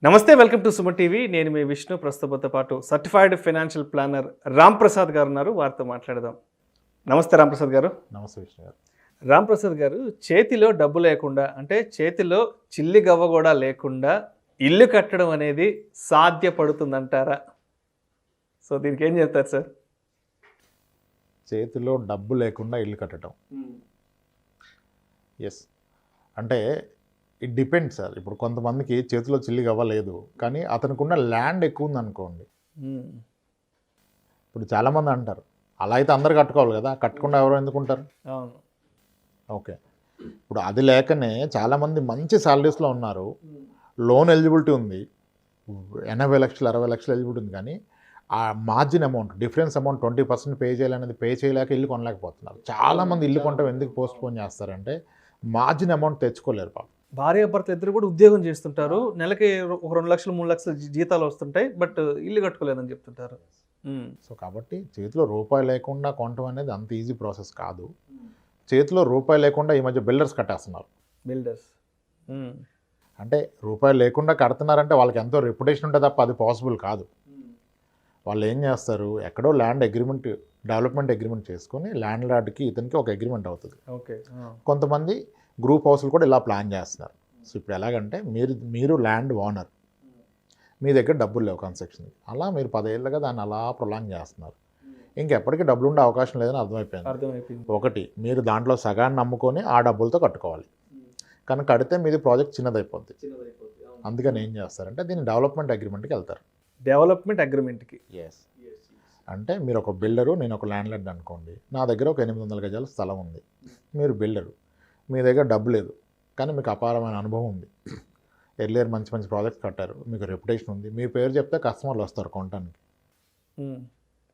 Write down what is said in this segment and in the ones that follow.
నమస్తే, welcome to Suman TV. నేను మీ విష్ణు. ప్రస్తుతంతో పాటు certified financial planner Ram Prasad గారు ఉన్నారు. వారితో మాట్లాడదాం. నమస్తే రామ్ ప్రసాద్ గారు. నమస్తే విష్ణు గారు. రామ్ ప్రసాద్ గారు, చేతిలో డబ్బు లేకుండా, అంటే చేతిలో చిల్లి గవ్వ కూడా లేకుండా ఇల్లు కట్టడం అనేది సాధ్యపడుతుందంటారా? సో దీనికి ఏం చెప్తారు సార్? చేతిలో డబ్బు లేకుండా ఇల్లు కట్టడం, ఎస్ అంటే ఇట్ డిపెండ్స్ సార్. ఇప్పుడు కొంతమందికి చేతిలో చిల్లి అవ్వలేదు, కానీ అతనికి ఉన్న ల్యాండ్ ఎక్కువ ఉంది అనుకోండి. ఇప్పుడు చాలామంది అంటారు, అలా అయితే అందరు కట్టుకోవాలి కదా, కట్టకుండా ఎవరు ఎందుకుంటారు? అవును, ఓకే. ఇప్పుడు అది లేకనే చాలామంది మంచి శాలరీస్లో ఉన్నారు, లోన్ ఎలిజిబిలిటీ ఉంది, 80 లక్షలు 60 లక్షలు ఎలిజిబిలిటీ ఉంది, కానీ ఆ margin amount, difference amount 20% pay చేయాలనేది పే చేయలేక ఇల్లు కొనలేకపోతున్నారు. చాలామంది ఇల్లు కొంటాం ఎందుకు పోస్ట్ పోన్ చేస్తారంటే మార్జిన్ అమౌంట్ తెచ్చుకోలేరు పాపం. భార్యాభర్తలు ఇద్దరు కూడా ఉద్యోగం చేస్తుంటారు, నెలకి ఒక 2 లక్షలు 3 లక్షలు జీతాలు వస్తుంటాయి, బట్ ఇల్లు కట్టుకోలేదని చెప్తుంటారు. సో కాబట్టి చేతిలో రూపాయి లేకుండా కొనటం అనేది అంత ఈజీ ప్రాసెస్ కాదు. చేతిలో రూపాయి లేకుండా ఈ మధ్య బిల్డర్స్ కట్టేస్తున్నారు. బిల్డర్స్ అంటే రూపాయి లేకుండా కడుతున్నారంటే వాళ్ళకి ఎంతో రెప్యుటేషన్ ఉంటుంది తప్ప అది పాసిబుల్ కాదు. వాళ్ళు ఏం చేస్తారు, ఎక్కడో ల్యాండ్ అగ్రిమెంట్, డెవలప్మెంట్ అగ్రిమెంట్ చేసుకొని ల్యాండ్ లార్డ్కి ఇతనికి ఒక అగ్రిమెంట్ అవుతుంది. ఓకే. కొంతమంది గ్రూప్ హౌస్లు కూడా ఇలా ప్లాన్ చేస్తున్నారు. సో ఇప్పుడు ఎలాగంటే మీరు ల్యాండ్ ఓనర్, మీ దగ్గర డబ్బులు లేవు కన్స్ట్రక్షన్, అలా మీరు 10 ఏళ్ళుగా దాన్ని అలా ప్రొలాంగ్ చేస్తున్నారు. ఇంకెప్పటికీ డబ్బులు ఉండే అవకాశం లేదని అర్థమైపోయింది. ఒకటి, మీరు దాంట్లో సగాన్ని నమ్ముకొని ఆ డబ్బులతో కట్టుకోవాలి, కానీ కడితే మీది ప్రాజెక్ట్ చిన్నదైపోద్ది. అందుకని ఏం చేస్తారంటే దీన్ని డెవలప్మెంట్ అగ్రిమెంట్కి వెళ్తారు. డెవలప్మెంట్ అగ్రిమెంట్కి, ఎస్. అంటే మీరు ఒక బిల్డరు, నేను ఒక ల్యాండ్ లార్డ్ అనుకోండి, నా దగ్గర ఒక 800 గజాల స్థలం ఉంది, మీరు బిల్డరు, మీ దగ్గర డబ్బు లేదు, కానీ మీకు అపారమైన అనుభవం ఉంది, ఎర్లియర్ మంచి మంచి ప్రాజెక్ట్స్ కట్టారు, మీకు రెప్యుటేషన్ ఉంది, మీ పేరు చెప్తే కస్టమర్లు వస్తారు కొనడానికి.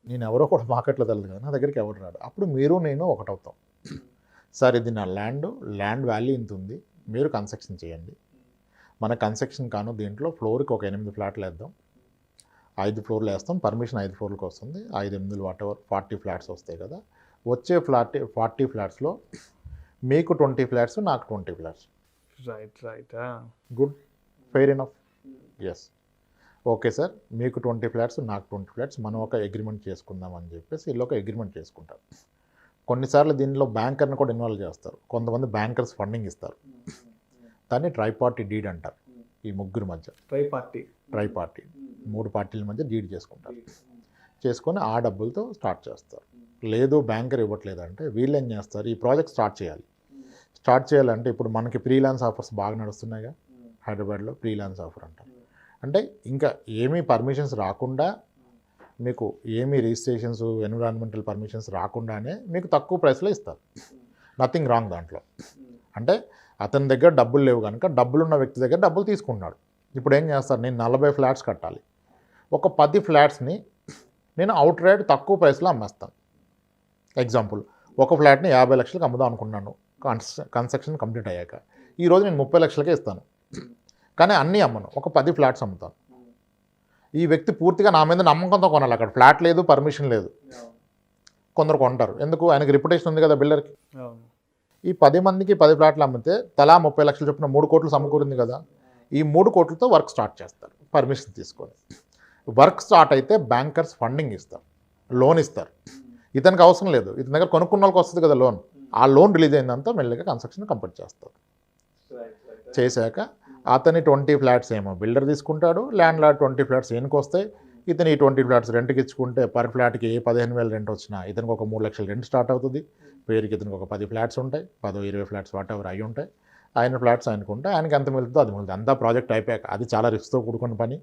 నేను ఎవరో కూడా మార్కెట్లో తెలియదు కదా, నా దగ్గరికి ఎవరు రాడు. అప్పుడు మీరు నేను ఒకటవుతాం. సార్ ఇది నా ల్యాండ్ వాల్యూ ఇంత ఉంది, మీరు కన్స్ట్రక్షన్ చేయండి. మన కన్స్ట్రక్షన్ కాను దీంట్లో ఫ్లోర్కి ఒక 8 ఫ్లాట్లు వేద్దాం, 5 ఫ్లోర్లు వేస్తాం, పర్మిషన్ 5 ఫ్లోర్లకు వస్తుంది, 5 8 వాట్ ఎవర్ 40 ఫ్లాట్స్ వస్తాయి కదా. వచ్చే 40 ఫ్లాట్స్లో మీకు 20 ఫ్లాట్స్, నాకు 20 flats. Right. Good, fair enough. Yes, okay sir, మీకు 20 ఫ్లాట్స్, నాకు 20 ఫ్లాట్స్, మనం ఒక అగ్రిమెంట్ చేసుకుందాం అని చెప్పేసి వీళ్ళు ఒక అగ్రిమెంట్ చేసుకుంటారు. కొన్నిసార్లు దీనిలో బ్యాంకర్ని కూడా ఇన్వాల్వ్ చేస్తారు. కొంతమంది బ్యాంకర్స్ ఫండింగ్ ఇస్తారు. దాన్ని ట్రైపార్టీ డీడ్ అంటారు. ఈ ముగ్గురు మధ్య ట్రైపార్టీ 3 పార్టీల మధ్య డీడ్ చేసుకుంటారు. చేసుకొని ఆ డబ్బులతో స్టార్ట్ చేస్తారు. లేదు బ్యాంకర్ ఇవ్వట్లేదంటే వీళ్ళు ఏం చేస్తారు, ఈ ప్రాజెక్ట్ స్టార్ట్ చేయాలంటే ఇప్పుడు మనకి ఫ్రీలాన్స్ ఆఫర్స్ బాగా నడుస్తున్నాయిగా, హైదరాబాద్లో ఫ్రీలాన్స్ ఆఫర్ అంటారు. అంటే ఇంకా ఏమీ పర్మిషన్స్ రాకుండా, మీకు ఏమీ రిజిస్ట్రేషన్స్, ఎన్విరాన్మెంటల్ పర్మిషన్స్ రాకుండానే మీకు తక్కువ ప్రైస్లో ఇస్తారు. నథింగ్ రాంగ్ దాంట్లో. అంటే అతని దగ్గర డబ్బులు లేవు కనుక డబ్బులున్న వ్యక్తి దగ్గర డబ్బులు తీసుకున్నాడు. ఇప్పుడు ఏం చేస్తారు, నేను 40 ఫ్లాట్స్ కట్టాలి, ఒక 10 ఫ్లాట్స్ని నేను అవుట్ రైట్ తక్కువ ప్రైస్లో అమ్మేస్తాను. ఎగ్జాంపుల్, ఒక ఫ్లాట్ని 50 లక్షలకు అమ్ముదాం అనుకున్నాను కన్స్ట్రక్షన్ కంప్లీట్ అయ్యాక. ఈరోజు నేను 30 లక్షలకే ఇస్తాను, కానీ అన్నీ అమ్మను, ఒక 10 ఫ్లాట్స్ అమ్ముతాను. ఈ వ్యక్తి పూర్తిగా నా మీద నమ్మకంతో కొనాలి. అక్కడ ఫ్లాట్ లేదు, పర్మిషన్ లేదు. కొందరు కొంటారు, ఎందుకు, ఆయనకి రిప్యుటేషన్ ఉంది కదా బిల్డర్కి. ఈ 10 మందికి 10 ఫ్లాట్లు అమ్మితే తలా 30 లక్షలు చొప్పున 3 కోట్లు సమకూరింది కదా. ఈ 3 కోట్లతో వర్క్ స్టార్ట్ చేస్తారు పర్మిషన్ తీసుకొని. వర్క్ స్టార్ట్ అయితే బ్యాంకర్స్ ఫండింగ్ ఇస్తారు, లోన్ ఇస్తారు. ఇతనికి అవసరం లేదు, ఇతని దగ్గర కొనుక్కున్న వాళ్ళకి వస్తుంది కదా లోన్. ఆ లోన్ రిలీజ్ అయిందంతా మెల్లిగా కన్స్ట్రక్షన్ కంప్లీట్ చేస్తారు. చేశాక అతని 20 ఫ్లాట్స్ ఏమో బిల్డర్ తీసుకుంటాడు, ల్యాండ్ లార్డ్ 20 ఫ్లాట్స్ ఈయనకి వస్తాయి. ఇతను ఈ 20 ఫ్లాట్స్ రెంట్కి ఇచ్చుకుంటే పర్ ఫ్లాట్కి 15,000 రెంట్ వచ్చినా ఇతనికి ఒక 3 లక్షలు రెంట్ స్టార్ట్ అవుతుంది. పేరుకి ఇతనికి ఒక 10 ఫ్లాట్స్ ఉంటాయి, 10-20 ఫ్లాట్స్ వాట్ ఎవర్ అయి ఉంటాయి. ఆయన ఫ్లాట్స్ ఆయనకుంటే ఆయనకి ఎంత మిగులుతుందో అది మిగులుతుంది. అంతా ప్రాజెక్ట్ అయిపోయాక. అది చాలా రిస్క్తో కూడుకున్న పని.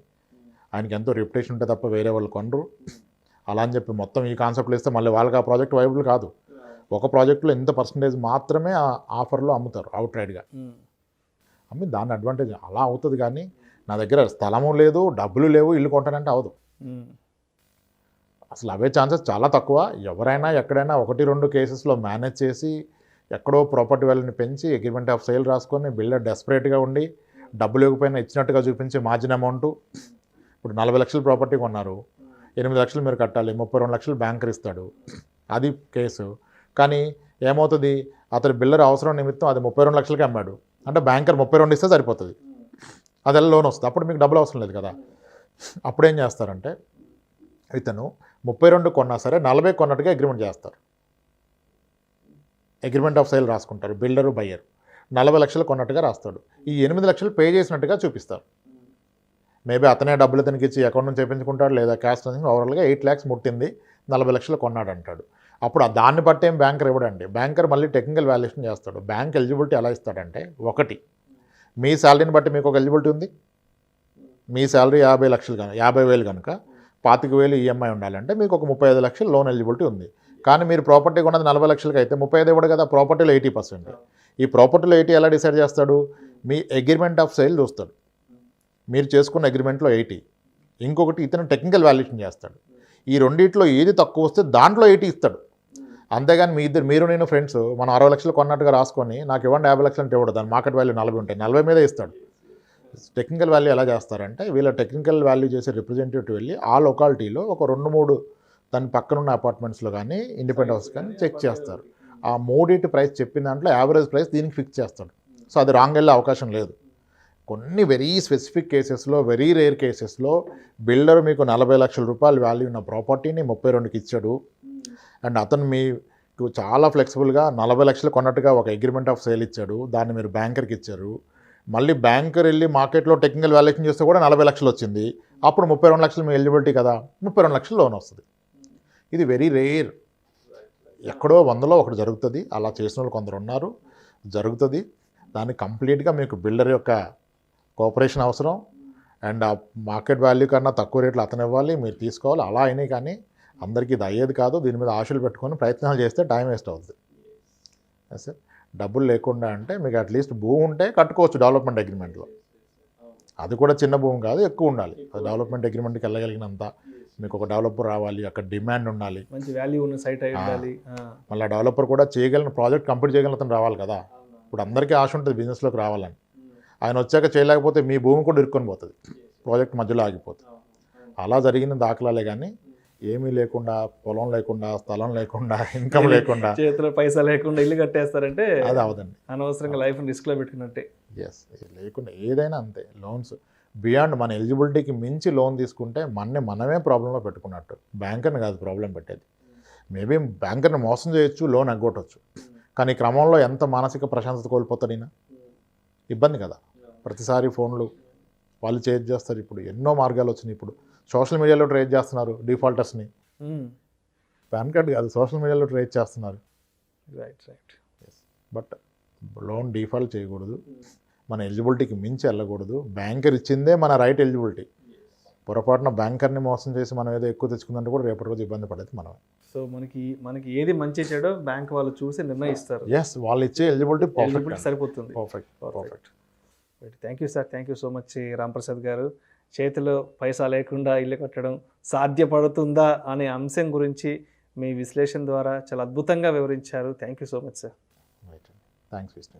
ఆయనకి ఎంతో రెప్యుటేషన్ ఉంటే తప్ప వేరే వాళ్ళు కొనరు. అలా అని చెప్పి మొత్తం ఈ కాన్సెప్ట్లు ఇస్తే మళ్ళీ వాళ్ళకి ఆ ప్రాజెక్ట్ వైబుల్ కాదు. ఒక ప్రాజెక్టులో ఇంత పర్సంటేజ్ మాత్రమే ఆ ఆఫర్లో అమ్ముతారు అవుట్ రైడ్గా. అమ్మి దాని అడ్వాంటేజ్ అలా అవుతుంది. కానీ నా దగ్గర స్థలము లేదు, డబ్బులు లేవు, ఇల్లు కొంటానంటే అవదు. అసలు అవే ఛాన్సెస్ చాలా తక్కువ. ఎవరైనా ఎక్కడైనా 1-2 కేసెస్లో మేనేజ్ చేసి ఎక్కడో ప్రాపర్టీ వాల్యూని పెంచి అగ్రిమెంట్ ఆఫ్ సేల్ రాసుకొని బిల్డర్ డెస్పరేట్గా ఉండి డబ్బులు ఇవ్వకపోయినా ఇచ్చినట్టుగా చూపించి మార్జిన్ అమౌంట్, ఇప్పుడు 40 లక్షల ప్రాపర్టీ కొన్నారు, 8 లక్షలు మీరు కట్టాలి, 32 లక్షలు బ్యాంకర్ ఇస్తాడు, అది కేసు. కానీ ఏమవుతుంది, అతని బిల్డర్ అవసరం నిమిత్తం అది 32 లక్షలకి అమ్మాడు అంటే బ్యాంకర్ 32 ఇస్తే సరిపోతుంది. అదెలా లోన్ వస్తుంది, అప్పుడు మీకు డబ్బులు అవసరం లేదు కదా. అప్పుడు ఏం చేస్తారంటే ఇతను 32 కొన్నా సరే 40 కొన్నట్టుగా అగ్రిమెంట్ చేస్తారు. అగ్రిమెంట్ ఆఫ్ సేల్ రాసుకుంటారు బిల్డరు బయ్యర్. 40 లక్షలు కొన్నట్టుగా రాస్తాడు. ఈ 8 లక్షలు పే చేసినట్టుగా చూపిస్తారు. మేబీ అతనే డబ్బులు ఇతనికి ఇచ్చి అకౌంట్ నుంచి చేయించుకుంటాడు, లేదా క్యాష్ ఓవరాల్గా 8 lakhs ముట్టింది, 40 లక్షలు కొన్నాడు అంటాడు. అప్పుడు దాన్ని బట్టి ఏం బ్యాంకర్ ఇవ్వడండి. బ్యాంకర్ మళ్ళీ టెక్నికల్ వాల్యుయేషన్ చేస్తాడు. బ్యాంక్ ఎలిజిబిలిటీ ఎలా ఇస్తాడంటే, ఒకటి మీ శాలరీని బట్టి మీకు ఒక ఎలిజిబిలిటీ ఉంది. మీ శాలరీ 50 లక్షలు 50,000 కనుక 25,000 ఈఎంఐ ఉండాలంటే మీకు ఒక 35 లక్షలు లోన్ ఎలిజిబిలిటీ ఉంది. కానీ మీరు ప్రాపర్టీ కొన్నది 40 లక్షలకి అయితే 35 ఇవ్వడు కదా, ప్రాపర్టీలో 80%. ఈ ప్రాపర్టీలో 80 ఎలా డిసైడ్ చేస్తాడు, మీ అగ్రిమెంట్ ఆఫ్ సేల్ చూస్తాడు. మీరు చేసుకున్న అగ్రిమెంట్లో 80, ఇంకొకటి ఇతను టెక్నికల్ వాల్యుయేషన్ చేస్తాడు. ఈ రెండిట్లో ఏది తక్కువ వస్తే దాంట్లో 80 ఇస్తాడు. అంతేగాని మీరు నేను ఫ్రెండ్స్ మనం 60 లక్షలు కొన్నట్టుగా రాసుకొని నాకు ఇవ్వండి 50 లక్షలు అంటే ఇవ్వడు. దాని మార్కెట్ వాల్యూ 40 ఉంటాయి, 40 మీదే ఇస్తాడు. టెక్నికల్ వాల్యూ ఎలా చేస్తారంటే, వీళ్ళ టెక్నికల్ వాల్యూ చేసే రిప్రజెంటేటివ్ వెళ్ళి ఆ లొకాలిటీలో ఒక 2-3 దాని పక్కనున్న అపార్ట్మెంట్స్లో కానీ ఇండిపెండెంట్ హౌస్ కానీ చెక్ చేస్తారు. ఆ 3 ప్రైస్ చెప్పిన దాంట్లో యావరేజ్ ప్రైస్ దీనికి ఫిక్స్ చేస్తాడు. సో అది రాంగ్ వెళ్ళే అవకాశం లేదు. కొన్ని వెరీ స్పెసిఫిక్ కేసెస్లో, వెరీ రేర్ కేసెస్లో బిల్డర్ మీకు 40 లక్షల రూపాయలు వాల్యూ ఉన్న ప్రాపర్టీని 32కి ఇచ్చాడు. అండ్ అతను మీకు చాలా ఫ్లెక్సిబుల్గా 40 లక్షలు కొన్నట్టుగా ఒక అగ్రిమెంట్ ఆఫ్ సేల్ ఇచ్చాడు. దాన్ని మీరు బ్యాంకర్కి ఇచ్చారు. మళ్ళీ బ్యాంకర్ వెళ్ళి మార్కెట్లో టెక్నికల్ వాల్యుయేషన్ చేస్తే కూడా 40 లక్షలు వచ్చింది. అప్పుడు 32 లక్షలు మీ ఎలిజిబిలిటీ కదా, 32 లక్షలు లోన్ వస్తుంది. ఇది వెరీ రేర్. ఎక్కడో 100లో ఒకటి జరుగుతుంది. అలా చేసిన వాళ్ళు కొందరు ఉన్నారు, జరుగుతుంది. దాన్ని కంప్లీట్గా మీకు బిల్డర్ యొక్క కోఆపరేషన్ అవసరం. అండ్ ఆ మార్కెట్ వాల్యూ కన్నా తక్కువ రేట్లు అతను ఇవ్వాలి, మీరు తీసుకోవాలి. అలా అయినాయి కానీ అందరికీ ఇది అయ్యేది కాదు. దీని మీద ఆశలు పెట్టుకొని ప్రయత్నాలు చేస్తే టైం వేస్ట్ అవుతుంది. సార్ డబ్బులు లేకుండా అంటే మీకు అట్లీస్ట్ భూమి ఉంటే కట్టుకోవచ్చు డెవలప్మెంట్ అగ్రిమెంట్లో. అది కూడా చిన్న భూమి కాదు, ఎక్కువ ఉండాలి. అది డెవలప్మెంట్ అగ్రిమెంట్కి వెళ్ళగలిగినంత మీకు ఒక డెవలపర్ రావాలి, అక్కడ డిమాండ్ ఉండాలి, మంచి వాల్యూ ఉన్న సైట్ అయి ఉండాలి. మళ్ళీ డెవలపర్ కూడా చేయగలిగిన ప్రాజెక్ట్ కంప్లీట్ చేయగలిగిన అతను రావాలి కదా. ఇప్పుడు అందరికీ ఆశ ఉంటుంది బిజినెస్లోకి రావాలని. ఆయన వచ్చాక చేయలేకపోతే మీ భూమి కూడా ఇరుక్కొని పోతుంది, ప్రాజెక్ట్ మధ్యలో ఆగిపోతుంది. అలా జరిగిన దాఖలాలే కానీ ఏమీ లేకుండా, పొలం లేకుండా, స్థలం లేకుండా, ఇన్కమ్ లేకుండా, చేతిలో పైసా లేకుండా ఇల్లు కట్టేస్తారంటే అది అవదండి. అనవసరంగా లైఫ్ని రిస్క్లో పెట్టుకున్నట్టే. ఎస్, లేకుండా ఏదైనా అంతే. లోన్స్ బియాండ్ మన ఎలిజిబిలిటీకి మించి లోన్ తీసుకుంటే మనమే ప్రాబ్లంలో పెట్టుకున్నట్టు. బ్యాంకర్ని కాదు ప్రాబ్లం పెట్టేది. మేబీ బ్యాంకర్ని మోసం చేయొచ్చు, లోన్ ఎగ్గొట్టవచ్చు. కానీ ఈ క్రమంలో ఎంత మానసిక ప్రశాంతత కోల్పోతాడు ఈయన, ఇబ్బంది కదా. ప్రతిసారి ఫోన్లు వాళ్ళు చేజ్ చేస్తారు. ఇప్పుడు ఎన్నో మార్గాలు వచ్చినాయి. ఇప్పుడు సోషల్ మీడియాలో ట్రేస్ చేస్తున్నారు డిఫాల్టర్స్ని. పాన్ కార్డ్ కాదు, సోషల్ మీడియాలో ట్రేస్ చేస్తున్నారు. రైట్. బట్ లోన్ డిఫాల్ట్ చేయకూడదు, మన ఎలిజిబిలిటీకి మించి వెళ్ళకూడదు. బ్యాంకర్ ఇచ్చిందే మన రైట్ ఎలిజిబిలిటీ. పొరపాటున బ్యాంకర్ని మోసం చేసి మనం ఏదో ఎక్కువ తెచ్చుకుందంటే కూడా రేపటి రోజు ఇబ్బంది పడేది మనం. సో మనకి ఏది మంచి చెడో బ్యాంక్ వాళ్ళు చూసి నిర్ణయిస్తారు. ఎస్, వాళ్ళు ఇచ్చే ఎలిజిబిలిటీ సరిపోతుంది. Perfect. Thank you sir, thank you so much Ramprasad గారు. చేతిలో పైసా లేకుండా ఇల్లు కట్టడం సాధ్యపడుతుందా అనే అంశం గురించి మీ విశ్లేషణ ద్వారా చాలా అద్భుతంగా వివరించారు. Thank you so much sir. Thanks Vishnu.